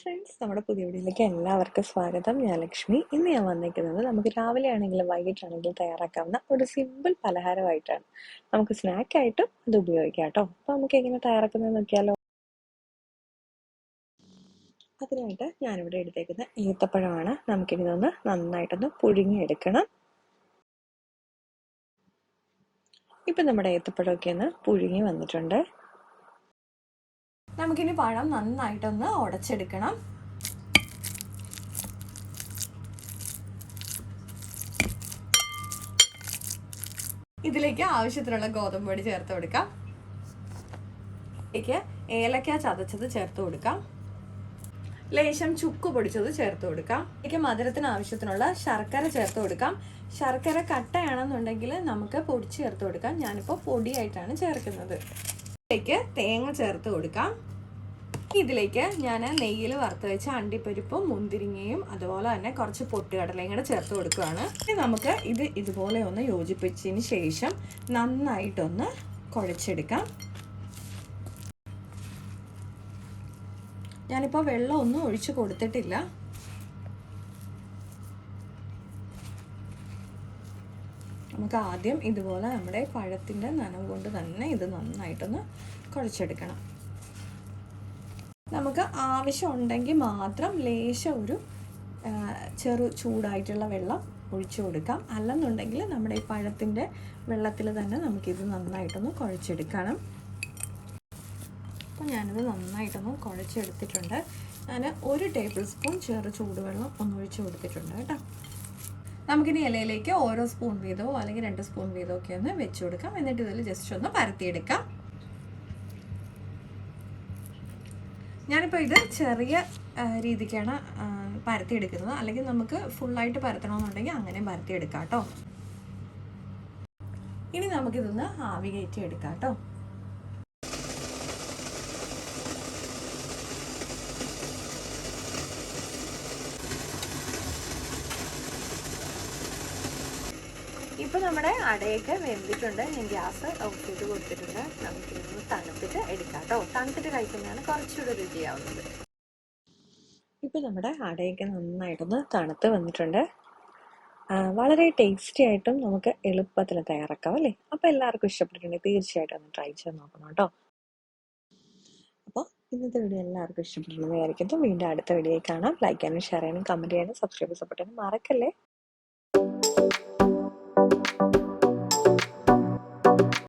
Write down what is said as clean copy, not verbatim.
Friends, നമ്മുടെ പുതിയ വീഡിയോയിലേക്ക് എല്ലാവർക്കും സ്വാഗതം. ഞാൻ ലക്ഷ്മി. ഇന്ന് ഞാൻ വന്നിരിക്കുന്നത് നമുക്ക് രാവിലെ ആണെങ്കിലും വൈകിട്ടാണെങ്കിലും തയ്യാറാക്കാവുന്ന ഒരു സിമ്പിൾ പലഹാരമായിട്ടാണ്. നമുക്ക് സ്നാക്കായിട്ടും ഇത് ഉപയോഗിക്കാം കേട്ടോ. അപ്പോൾ നമുക്ക് എങ്ങനെ തയ്യാറാക്കുന്നത് നോക്കിയാലോ. അതിനായിട്ട് ഞാനിവിടെ എടുത്തേക്കുന്ന ഏത്തപ്പഴമാണ്. നമുക്കിതൊന്ന് നന്നായിട്ടൊന്ന് പുഴുങ്ങിയെടുക്കണം. ഇപ്പം നമ്മുടെ ഏത്തപ്പഴമൊക്കെ ഒന്ന് പുഴുങ്ങി വന്നിട്ടുണ്ട്. നമുക്കിനി പഴം നന്നായിട്ടൊന്ന് ഉടച്ചെടുക്കണം. ഇതിലേക്ക് ആവശ്യത്തിനുള്ള ഗോതമ്പ് പൊടി ചേർത്ത് കൊടുക്കാം. ഇതിലേക്ക് ഏലക്ക ചതച്ചത് ചേർത്ത് കൊടുക്കാം. ലേശം ചുക്ക് പൊടിച്ചത് ചേർത്ത് കൊടുക്കാം. ഇതിലേക്ക് മധുരത്തിന് ആവശ്യത്തിനുള്ള ശർക്കര ചേർത്ത് കൊടുക്കാം. ശർക്കര കട്ടയാണെന്നുണ്ടെങ്കിൽ നമുക്ക് പൊടി ചേർത്ത് കൊടുക്കാം. ഞാനിപ്പോൾ പൊടിയായിട്ടാണ് ചേർക്കുന്നത്. ഇതിലേക്ക് തേങ്ങ ചേർത്ത് കൊടുക്കാം. ഇതിലേക്ക് ഞാൻ നെയ്യിൽ വറുത്ത് വെച്ച അണ്ടിപ്പരിപ്പും മുന്തിരിങ്ങയും അതുപോലെ തന്നെ കുറച്ച് പൊട്ടുകടലയും കൂടെ ചേർത്ത് കൊടുക്കുകയാണ്. ഇനി നമുക്ക് ഇതുപോലെ ഒന്ന് യോജിപ്പിച്ചതിന് ശേഷം നന്നായിട്ടൊന്ന് കുഴച്ചെടുക്കാം. ഞാനിപ്പോൾ വെള്ളമൊന്നും ഒഴിച്ച് കൊടുത്തിട്ടില്ല. നമുക്ക് ആദ്യം ഇതുപോലെ നമ്മുടെ പഴത്തിൻ്റെ നനവ് കൊണ്ട് തന്നെ ഇത് നന്നായിട്ടൊന്ന് കുഴച്ചെടുക്കണം. നമുക്ക് ആവശ്യമുണ്ടെങ്കിൽ മാത്രം ലേശം ഒരു ചെറു ചൂടായിട്ടുള്ള വെള്ളം ഒഴിച്ചു കൊടുക്കാം. അല്ലെന്നുണ്ടെങ്കിൽ നമ്മുടെ ഈ പഴത്തിൻ്റെ വെള്ളത്തിൽ തന്നെ നമുക്കിത് നന്നായിട്ടൊന്ന് കുഴച്ചെടുക്കണം. അപ്പോൾ ഞാനിത് നന്നായിട്ടൊന്ന് കുഴച്ചെടുത്തിട്ടുണ്ട്. ഞാൻ 1 ടേബിൾ സ്പൂൺ ചെറു ചൂടുവെള്ളം ഒന്ന് ഒഴിച്ചു കൊടുത്തിട്ടുണ്ട് കേട്ടോ. നമുക്കിനി ഇലയിലേക്ക് ഓരോ സ്പൂൺ വീതമോ അല്ലെങ്കിൽ 2 സ്പൂൺ വീതമോ ഒക്കെ ഒന്ന് വെച്ച് കൊടുക്കാം. എന്നിട്ട് ഇതിൽ ജസ്റ്റ് ഒന്ന് പരത്തിയെടുക്കാം. ഞാനിപ്പോൾ ഇത് ചെറിയ രീതിക്കാണ് പരത്തിയെടുക്കുന്നത്. അല്ലെങ്കിൽ നമുക്ക് ഫുള്ളായിട്ട് പരത്തണമെന്നുണ്ടെങ്കിൽ അങ്ങനെ പരത്തിയെടുക്കാം കേട്ടോ. ഇനി നമുക്കിതൊന്ന് ആവി കയറ്റി എടുക്കാം കേട്ടോ. ഇപ്പോൾ നമ്മുടെ അടയൊക്കെ വെന്തിട്ടുണ്ട്. ഞാൻ ഗ്യാസ് ഓഫ് ചെയ്ത് കൊടുത്തിട്ടുണ്ട്. നമുക്കിതൊന്ന് തണുത്തിട്ട് എടുക്കാം കേട്ടോ. തണുത്തിട്ട് കഴിക്കുന്നതാണ് കുറച്ചുകൂടെ രുചിയാവുന്നത്. ഇപ്പോൾ നമ്മുടെ അടയൊക്കെ നന്നായിട്ടൊന്ന് തണുത്ത് വന്നിട്ടുണ്ട്. വളരെ ടേസ്റ്റി ആയിട്ടും നമുക്ക് എളുപ്പത്തിൽ തയ്യാറാക്കാം അല്ലേ. അപ്പോൾ എല്ലാവർക്കും ഇഷ്ടപ്പെട്ടിട്ടുണ്ടെങ്കിൽ തീർച്ചയായിട്ടും ഒന്ന് ട്രൈ ചെയ്ത് നോക്കണം കേട്ടോ. അപ്പോൾ ഇന്നത്തെ വീഡിയോ എല്ലാവർക്കും ഇഷ്ടപ്പെട്ടിട്ടുണ്ടെന്ന് വിചാരിക്കുന്നു. വീണ്ടും അടുത്ത വീഡിയോയിൽ കാണാം. ലൈക്ക് ചെയ്യാനും ഷെയർ ചെയ്യാനും കമൻറ്റ് ചെയ്യാനും സബ്സ്ക്രൈബ് സപ്പോർട്ട് ചെയ്യാനും മറക്കല്ലേ.